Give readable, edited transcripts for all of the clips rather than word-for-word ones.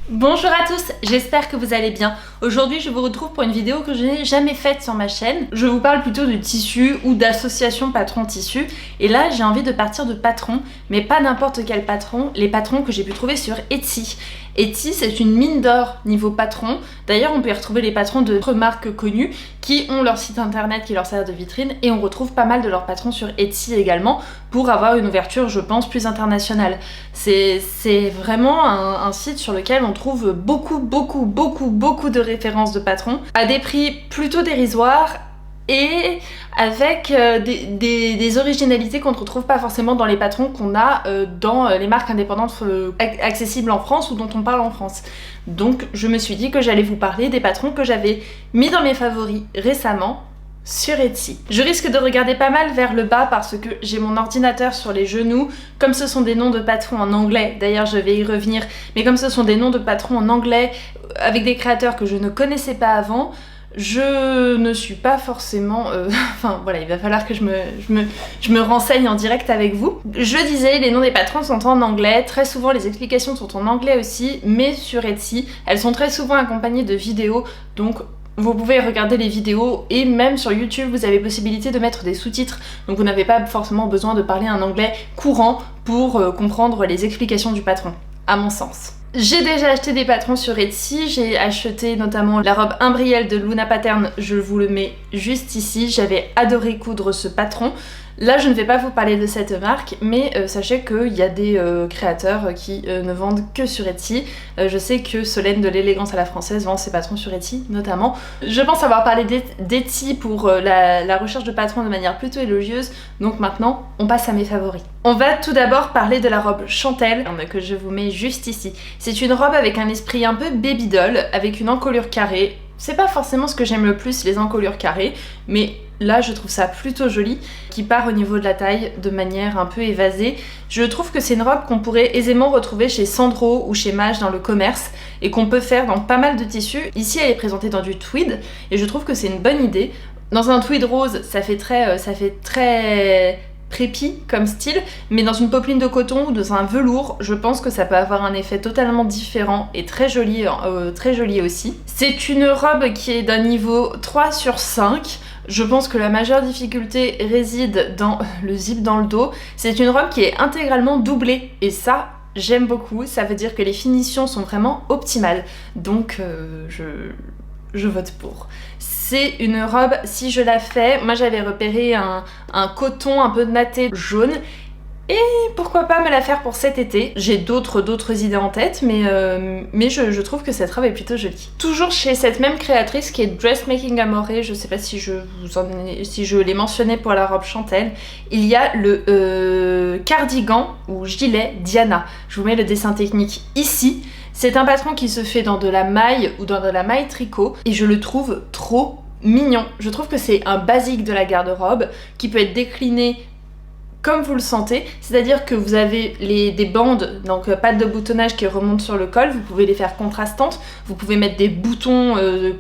Bonjour à tous, j'espère que vous allez bien. Aujourd'hui je vous retrouve pour une vidéo que je n'ai jamais faite sur ma chaîne. Je vous parle plutôt de tissu ou d'association patron tissu. Et là j'ai envie de partir de patrons, mais pas n'importe quel patron, les patrons que j'ai pu trouver sur Etsy. Etsy c'est une mine d'or niveau patron. D'ailleurs on peut y retrouver les patrons d'autres marques connues qui ont leur site internet qui leur sert de vitrine, et on retrouve pas mal de leurs patrons sur Etsy également pour avoir une ouverture je pense plus internationale. C'est vraiment un site sur lequel on trouve beaucoup de références de patrons à des prix plutôt dérisoires et avec des originalités qu'on ne retrouve pas forcément dans les patrons qu'on a dans les marques indépendantes accessibles en France ou dont on parle en France. Donc je me suis dit que j'allais vous parler des patrons que j'avais mis dans mes favoris récemment sur Etsy. Je risque de regarder pas mal vers le bas parce que j'ai mon ordinateur sur les genoux. Comme ce sont des noms de patrons en anglais, d'ailleurs je vais y revenir, mais comme ce sont des noms de patrons en anglais avec des créateurs que je ne connaissais pas avant, je ne suis pas forcément... Enfin voilà, il va falloir que je me renseigne en direct avec vous. Je disais, les noms des patrons sont en anglais, très souvent les explications sont en anglais aussi, mais sur Etsy, elles sont très souvent accompagnées de vidéos, donc vous pouvez regarder les vidéos, et même sur YouTube vous avez possibilité de mettre des sous-titres, donc vous n'avez pas forcément besoin de parler un anglais courant pour comprendre les explications du patron, à mon sens. J'ai déjà acheté des patrons sur Etsy, j'ai acheté notamment la robe Imbrielle de Luna Pattern, je vous le mets juste ici, j'avais adoré coudre ce patron. Là je ne vais pas vous parler de cette marque, mais sachez qu'il y a des créateurs qui ne vendent que sur Etsy. Je sais que Solène de l'élégance à la française vend ses patrons sur Etsy notamment. Je pense avoir parlé d'Etsy pour la recherche de patrons de manière plutôt élogieuse, donc maintenant on passe à mes favoris. On va tout d'abord parler de la robe Chantelle, que je vous mets juste ici. C'est une robe avec un esprit un peu baby doll, avec une encolure carrée. C'est pas forcément ce que j'aime le plus, les encolures carrées, mais là je trouve ça plutôt joli, qui part au niveau de la taille de manière un peu évasée. Je trouve que c'est une robe qu'on pourrait aisément retrouver chez Sandro ou chez Mage dans le commerce, et qu'on peut faire dans pas mal de tissus. Ici elle est présentée dans du tweed, et je trouve que c'est une bonne idée. Dans un tweed rose, ça fait très prépi comme style, mais dans une popeline de coton ou dans un velours, je pense que ça peut avoir un effet totalement différent et très joli aussi. C'est une robe qui est d'un niveau 3 sur 5. Je pense que la majeure difficulté réside dans le zip dans le dos. C'est une robe qui est intégralement doublée, et ça, j'aime beaucoup. Ça veut dire que les finitions sont vraiment optimales. Donc je vote pour. C'est une robe, si je la fais, moi j'avais repéré un coton un peu natté jaune, et pourquoi pas me la faire pour cet été. J'ai d'autres idées en tête, mais je trouve que cette robe est plutôt jolie. Toujours chez cette même créatrice qui est Dressmaking Amore, je sais pas si je l'ai mentionné pour la robe Chantelle, il y a le cardigan ou gilet Diana. Je vous mets le dessin technique ici. C'est un patron qui se fait dans de la maille ou dans de la maille tricot, et je le trouve trop mignon. Je trouve que c'est un basique de la garde-robe qui peut être décliné comme vous le sentez, c'est-à-dire que vous avez des bandes, donc pas de boutonnage qui remontent sur le col, vous pouvez les faire contrastantes, vous pouvez mettre des boutons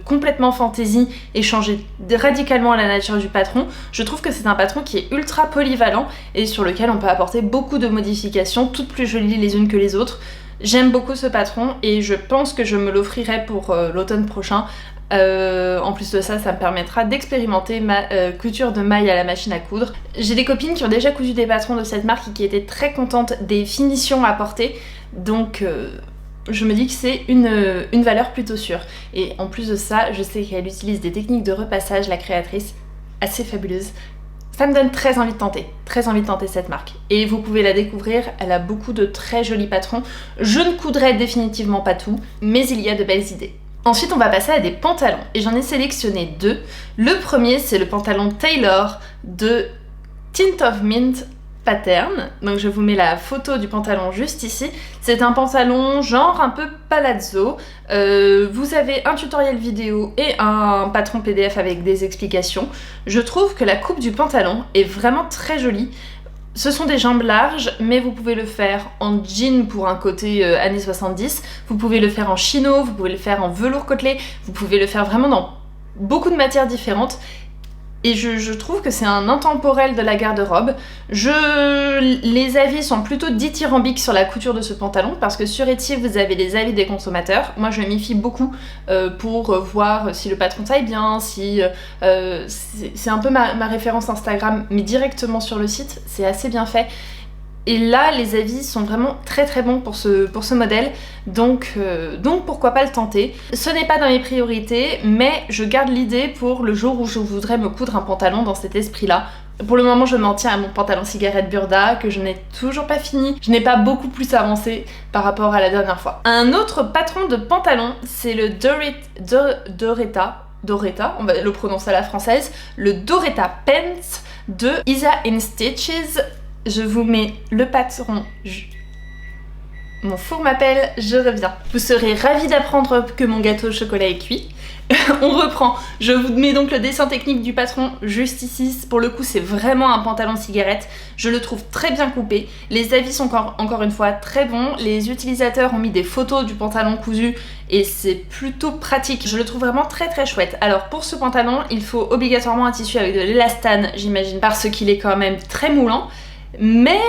complètement fantaisie et changer radicalement la nature du patron. Je trouve que c'est un patron qui est ultra polyvalent et sur lequel on peut apporter beaucoup de modifications, toutes plus jolies les unes que les autres. J'aime beaucoup ce patron et je pense que je me l'offrirai pour l'automne prochain. En plus de ça, ça me permettra d'expérimenter ma couture de maille à la machine à coudre. J'ai des copines qui ont déjà cousu des patrons de cette marque et qui étaient très contentes des finitions apportées, donc je me dis que c'est une valeur plutôt sûre. Et en plus de ça, je sais qu'elle utilise des techniques de repassage, la créatrice, assez fabuleuses. Ça me donne très envie de tenter cette marque. Et vous pouvez la découvrir, elle a beaucoup de très jolis patrons. Je ne coudrai définitivement pas tout, mais il y a de belles idées. Ensuite, on va passer à des pantalons, et j'en ai sélectionné deux. Le premier, c'est le pantalon Taylor de Tint of Mint Pattern. Donc je vous mets la photo du pantalon juste ici. C'est un pantalon genre un peu palazzo. Vous avez un tutoriel vidéo et un patron PDF avec des explications. Je trouve que la coupe du pantalon est vraiment très jolie. Ce sont des jambes larges, mais vous pouvez le faire en jean pour un côté années 70, vous pouvez le faire en chino, vous pouvez le faire en velours côtelé, vous pouvez le faire vraiment dans beaucoup de matières différentes. et je trouve que c'est un intemporel de la garde-robe. Les avis sont plutôt dithyrambiques sur la couture de ce pantalon parce que sur Etsy vous avez les avis des consommateurs. Moi je m'y fie beaucoup pour voir si le patron taille bien, si c'est un peu ma référence Instagram, mais directement sur le site, c'est assez bien fait. Et là, les avis sont vraiment très très bons pour ce modèle, donc pourquoi pas le tenter. Ce n'est pas dans mes priorités, mais je garde l'idée pour le jour où je voudrais me coudre un pantalon dans cet esprit-là. Pour le moment, je m'en tiens à mon pantalon cigarette Burda, que je n'ai toujours pas fini. Je n'ai pas beaucoup plus avancé par rapport à la dernière fois. Un autre patron de pantalon, c'est le Doretta, on va le prononcer à la française, le Doretta Pants de Isa in Stitches. Je vous mets le patron. Mon four m'appelle, je reviens. Vous serez ravis d'apprendre que mon gâteau au chocolat est cuit. On reprend. Je vous mets donc le dessin technique du patron juste ici. Pour le coup, c'est vraiment un pantalon cigarette. Je le trouve très bien coupé. Les avis sont encore une fois très bons. Les utilisateurs ont mis des photos du pantalon cousu et c'est plutôt pratique. Je le trouve vraiment très très chouette. Alors pour ce pantalon, il faut obligatoirement un tissu avec de l'élastane, j'imagine, parce qu'il est quand même très moulant. Mais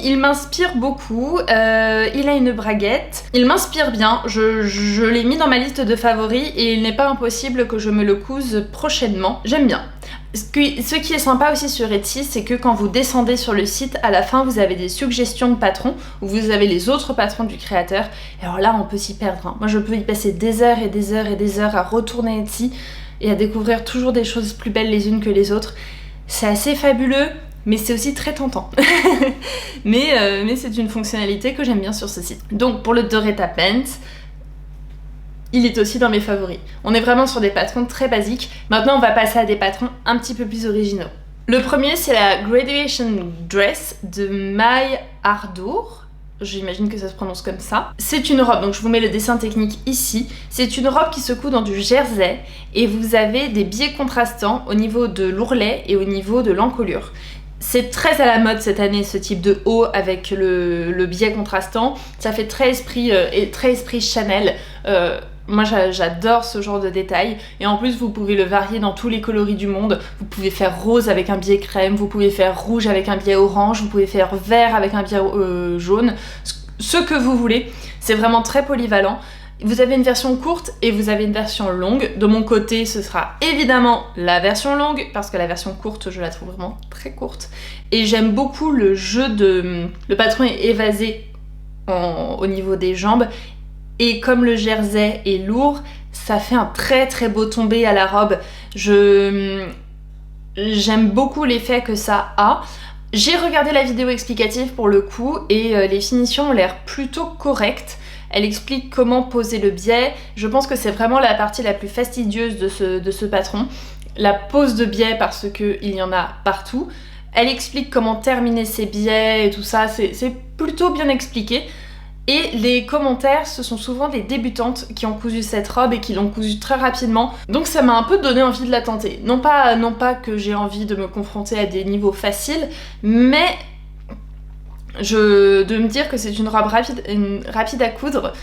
il m'inspire beaucoup, il a une braguette, il m'inspire bien, je l'ai mis dans ma liste de favoris et il n'est pas impossible que je me le couse prochainement, j'aime bien. Ce qui est sympa aussi sur Etsy, c'est que quand vous descendez sur le site, à la fin vous avez des suggestions de patrons, où vous avez les autres patrons du créateur, et alors là on peut s'y perdre, hein. Moi je peux y passer des heures et des heures et des heures à retourner Etsy et à découvrir toujours des choses plus belles les unes que les autres. C'est assez fabuleux, mais c'est aussi très tentant. mais c'est une fonctionnalité que j'aime bien sur ce site. Donc pour le Doretta Pants, il est aussi dans mes favoris. On est vraiment sur des patrons très basiques. Maintenant on va passer à des patrons un petit peu plus originaux. Le premier c'est la Graduation Dress de Mai Ardour. J'imagine que ça se prononce comme ça. C'est une robe, donc je vous mets le dessin technique ici. C'est une robe qui se coud dans du jersey et vous avez des biais contrastants au niveau de l'ourlet et au niveau de l'encolure. C'est très à la mode cette année ce type de haut avec le biais contrastant. Ça fait très esprit Chanel. Moi j'adore ce genre de détails et en plus vous pouvez le varier dans tous les coloris du monde. Vous pouvez faire rose avec un biais crème, vous pouvez faire rouge avec un biais orange, vous pouvez faire vert avec un biais jaune, ce que vous voulez. C'est vraiment très polyvalent. Vous avez une version courte et vous avez une version longue. De mon côté, ce sera évidemment la version longue parce que la version courte, je la trouve vraiment très courte. Et j'aime beaucoup le jeu de... Le patron est évasé au niveau des jambes. Et comme le jersey est lourd, ça fait un très très beau tombé à la robe. J'aime beaucoup l'effet que ça a. J'ai regardé la vidéo explicative pour le coup et les finitions ont l'air plutôt correctes. Elle explique comment poser le biais. Je pense que c'est vraiment la partie la plus fastidieuse de ce patron. La pose de biais parce qu'il y en a partout. Elle explique comment terminer ses biais et tout ça. C'est plutôt bien expliqué. Et les commentaires, ce sont souvent des débutantes qui ont cousu cette robe et qui l'ont cousue très rapidement. Donc ça m'a un peu donné envie de la tenter. Non pas que j'ai envie de me confronter à des niveaux faciles, mais de me dire que c'est une robe rapide à coudre.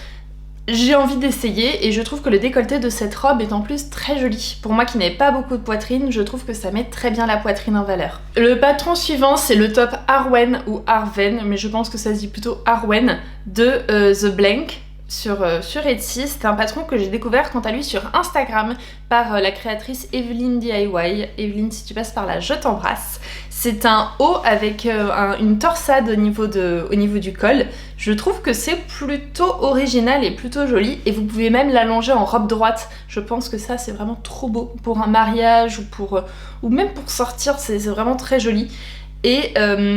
J'ai envie d'essayer et je trouve que le décolleté de cette robe est en plus très joli. Pour moi qui n'ai pas beaucoup de poitrine, je trouve que ça met très bien la poitrine en valeur. Le patron suivant c'est le top Arwen ou Arwen, mais je pense que ça se dit plutôt Arwen de The Blank sur Etsy. C'est un patron que j'ai découvert quant à lui sur Instagram par la créatrice Evelyne DIY. Evelyne, si tu passes par là, je t'embrasse. C'est un haut avec une torsade au niveau du col. Je trouve que c'est plutôt original et plutôt joli et vous pouvez même l'allonger en robe droite. Je pense que ça c'est vraiment trop beau pour un mariage ou même pour sortir, c'est vraiment très joli. Et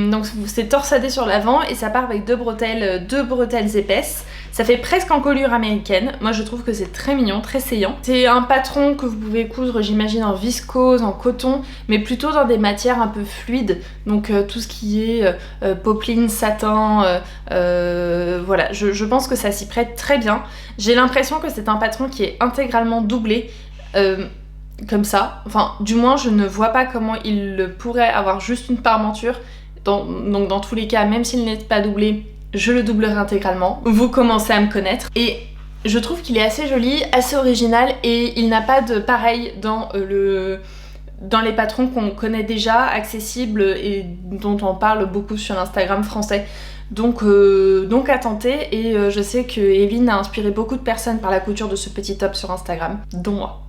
donc c'est torsadé sur l'avant et ça part avec deux bretelles épaisses. Ça fait presque encolure américaine. Moi je trouve que c'est très mignon, très saillant. C'est un patron que vous pouvez coudre j'imagine en viscose, en coton, mais plutôt dans des matières un peu fluides. Donc tout ce qui est popeline, satin, voilà. Je pense que ça s'y prête très bien. J'ai l'impression que c'est un patron qui est intégralement doublé. Comme ça, enfin du moins je ne vois pas comment il pourrait avoir juste une parmenture, donc dans tous les cas même s'il n'est pas doublé, je le doublerai intégralement. Vous commencez à me connaître et je trouve qu'il est assez joli, assez original et il n'a pas de pareil dans dans les patrons qu'on connaît déjà, accessibles et dont on parle beaucoup sur l'Instagram français. Donc à tenter, et je sais que Evelyne a inspiré beaucoup de personnes par la couture de ce petit top sur Instagram, dont moi.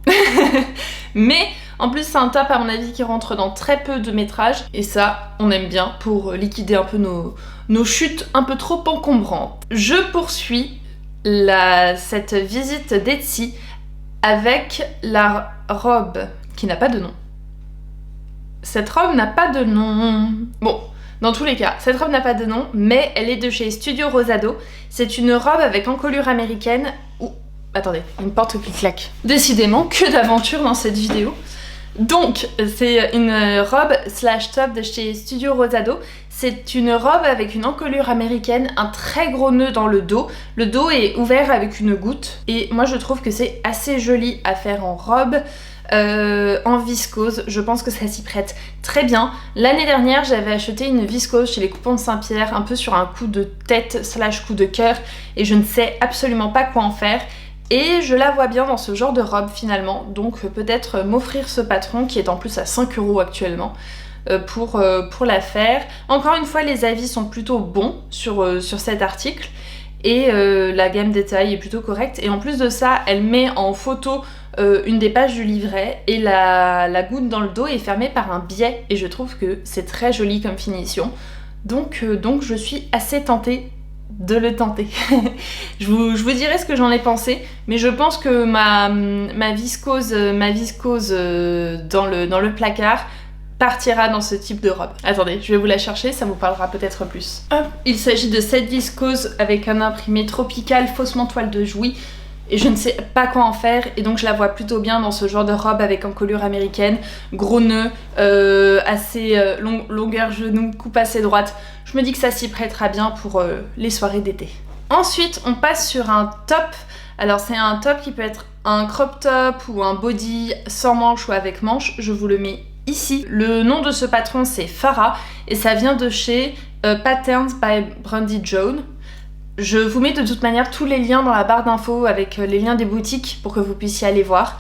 Mais en plus c'est un top à mon avis qui rentre dans très peu de métrages, et ça on aime bien pour liquider un peu nos chutes un peu trop encombrantes. Je poursuis cette visite d'Etsy avec la robe qui n'a pas de nom. Cette robe n'a pas de nom. Bon, dans tous les cas, cette robe n'a pas de nom, mais elle est de chez Studio Rosado. C'est une robe avec encolure américaine. Ouh, attendez, une porte qui claque. Décidément, que d'aventure dans cette vidéo. Donc, c'est une robe slash top de chez Studio Rosado. C'est une robe avec une encolure américaine, un très gros nœud dans le dos. Le dos est ouvert avec une goutte. Et moi, je trouve que c'est assez joli à faire en robe. En viscose, je pense que ça s'y prête très bien. L'année dernière j'avais acheté une viscose chez les Coupons de Saint-Pierre, un peu sur un coup de tête slash coup de cœur, et je ne sais absolument pas quoi en faire, et je la vois bien dans ce genre de robe finalement, donc peut-être m'offrir ce patron qui est en plus à 5 € actuellement pour la faire. Encore une fois, les avis sont plutôt bons sur cet article, et la gamme des tailles est plutôt correcte, et en plus de ça elle met en photo une des pages du livret, et la goutte dans le dos est fermée par un biais, et je trouve que c'est très joli comme finition, donc je suis assez tentée de le tenter. je vous dirai ce que j'en ai pensé, mais je pense que ma viscose dans le placard partira dans ce type de robe. Attendez, je vais vous la chercher, ça vous parlera peut-être plus. Hop. Il s'agit de cette viscose avec un imprimé tropical faussement toile de Jouy, et je ne sais pas quoi en faire, et donc je la vois plutôt bien dans ce genre de robe avec encolure américaine, gros nœud, assez longueur genou, coupe assez droite. Je me dis que ça s'y prêtera bien pour les soirées d'été. Ensuite on passe sur un top. Alors c'est un top qui peut être un crop top ou un body sans manche ou avec manche, je vous le mets ici. Le nom de ce patron c'est Farah, et ça vient de chez Patterns by Brandy Joan. Je vous mets de toute manière tous les liens dans la barre d'infos avec les liens des boutiques pour que vous puissiez aller voir.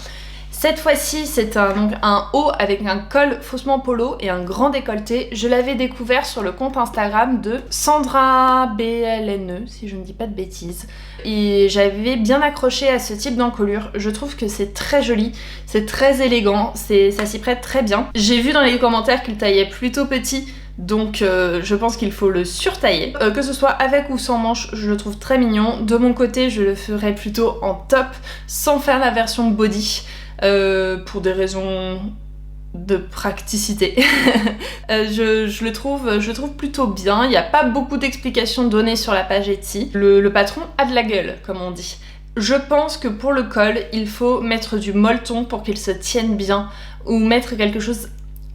Cette fois-ci, c'est donc un haut avec un col faussement polo et un grand décolleté. Je l'avais découvert sur le compte Instagram de Sandra BLNE, si je ne dis pas de bêtises. Et j'avais bien accroché à ce type d'encolure. Je trouve que c'est très joli, c'est très élégant, ça s'y prête très bien. J'ai vu dans les commentaires qu'il taillait plutôt petit, donc je pense qu'il faut le surtailler. Que ce soit avec ou sans manche, je le trouve très mignon. De mon côté, je le ferai plutôt en top, sans faire la version body, pour des raisons de praticité. je le trouve plutôt bien. Il n'y a pas beaucoup d'explications données sur la page Etsy. Le patron a de la gueule, comme on dit. Je pense que pour le col, il faut mettre du molleton pour qu'il se tienne bien, ou mettre quelque chose,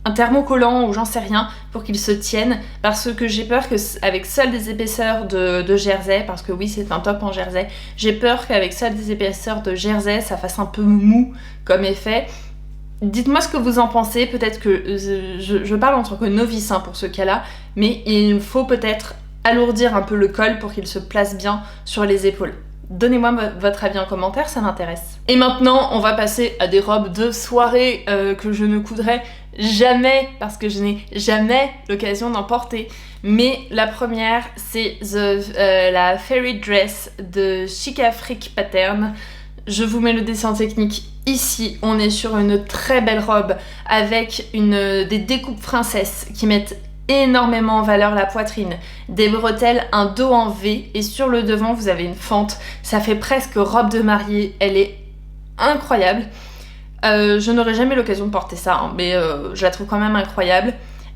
un thermocollant ou j'en sais rien, pour qu'il se tienne, parce que j'ai peur qu'avec seul des épaisseurs de jersey, parce que oui c'est un top en jersey, j'ai peur qu'avec seul des épaisseurs de jersey ça fasse un peu mou comme effet. Dites-moi ce que vous en pensez, peut-être que je parle en tant que novice hein, pour ce cas-là, mais il faut peut-être alourdir un peu le col pour qu'il se place bien sur les épaules. Donnez-moi votre avis en commentaire, ça m'intéresse. Et maintenant, on va passer à des robes de soirée que je ne coudrai jamais parce que je n'ai jamais l'occasion d'en porter. Mais la première, c'est la Fairy Dress de Chic Afrique Pattern. Je vous mets le dessin technique ici. On est sur une très belle robe avec des découpes princesses qui mettent énormément en valeur la poitrine, des bretelles, un dos en V, et sur le devant vous avez une fente, ça fait presque robe de mariée, elle est incroyable. Je n'aurai jamais l'occasion de porter ça, hein, mais je la trouve quand même incroyable.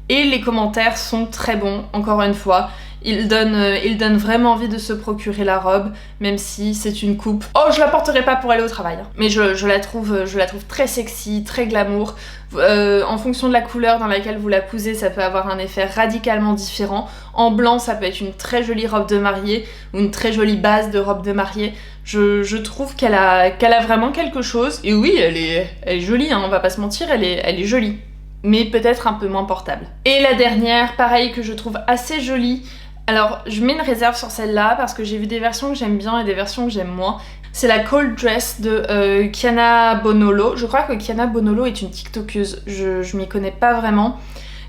Et les commentaires sont très bons, encore une fois. Ils donnent vraiment envie de se procurer la robe, même si c'est une coupe. Oh, je la porterai pas pour aller au travail, hein. Mais je la trouve très sexy, très glamour. En fonction de la couleur dans laquelle vous la cousez, ça peut avoir un effet radicalement différent. En blanc, ça peut être une très jolie robe de mariée ou une très jolie base de robe de mariée. Je trouve qu'elle a vraiment quelque chose. Et oui, elle est jolie, hein, on va pas se mentir, elle est jolie. Mais peut-être un peu moins portable. Et la dernière, pareil, que je trouve assez jolie. Alors, je mets une réserve sur celle-là parce que j'ai vu des versions que j'aime bien et des versions que j'aime moins. C'est la Cold Dress de Kiana Bonolo. Je crois que Kiana Bonolo est une tiktokeuse, je m'y connais pas vraiment.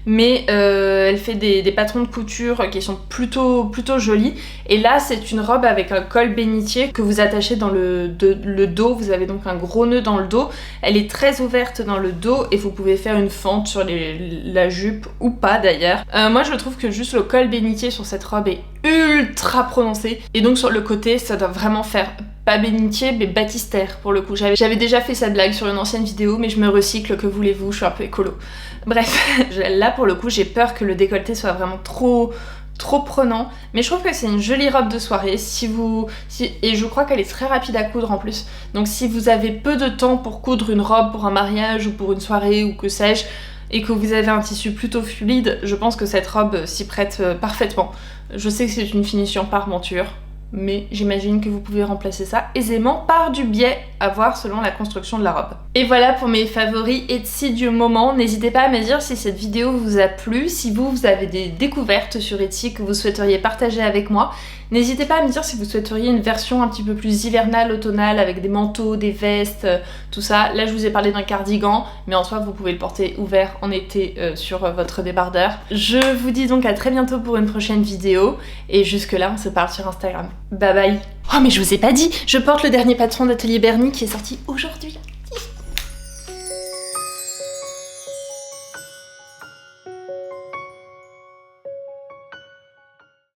Mais elle fait des patrons de couture qui sont plutôt jolis. Et là, c'est une robe avec un col bénitier que vous attachez dans le dos. Vous avez donc un gros nœud dans le dos. Elle est très ouverte dans le dos et vous pouvez faire une fente sur la jupe ou pas d'ailleurs. Moi, je trouve que juste le col bénitier sur cette robe est ultra prononcé. Et donc sur le côté, ça doit vraiment faire pas bénitier mais baptistère pour le coup. J'avais déjà fait cette blague sur une ancienne vidéo, mais je me recycle, que voulez-vous, je suis un peu écolo. Bref, là pour le coup j'ai peur que le décolleté soit vraiment trop prenant, mais je trouve que c'est une jolie robe de soirée et je crois qu'elle est très rapide à coudre en plus. Donc si vous avez peu de temps pour coudre une robe pour un mariage ou pour une soirée ou que sais-je, et que vous avez un tissu plutôt fluide, je pense que cette robe s'y prête parfaitement. Je sais que c'est une finition parmenture, mais j'imagine que vous pouvez remplacer ça aisément par du biais à voir selon la construction de la robe. Et voilà pour mes favoris Etsy du moment. N'hésitez pas à me dire si cette vidéo vous a plu, si vous avez des découvertes sur Etsy que vous souhaiteriez partager avec moi. N'hésitez pas à me dire si vous souhaiteriez une version un petit peu plus hivernale, automnale, avec des manteaux, des vestes, tout ça. Là je vous ai parlé d'un cardigan, mais en soi vous pouvez le porter ouvert en été sur votre débardeur. Je vous dis donc à très bientôt pour une prochaine vidéo, et jusque là on se parle sur Instagram. Bye bye. Oh mais je vous ai pas dit, je porte le dernier patron d'Atelier Bernie qui est sorti aujourd'hui.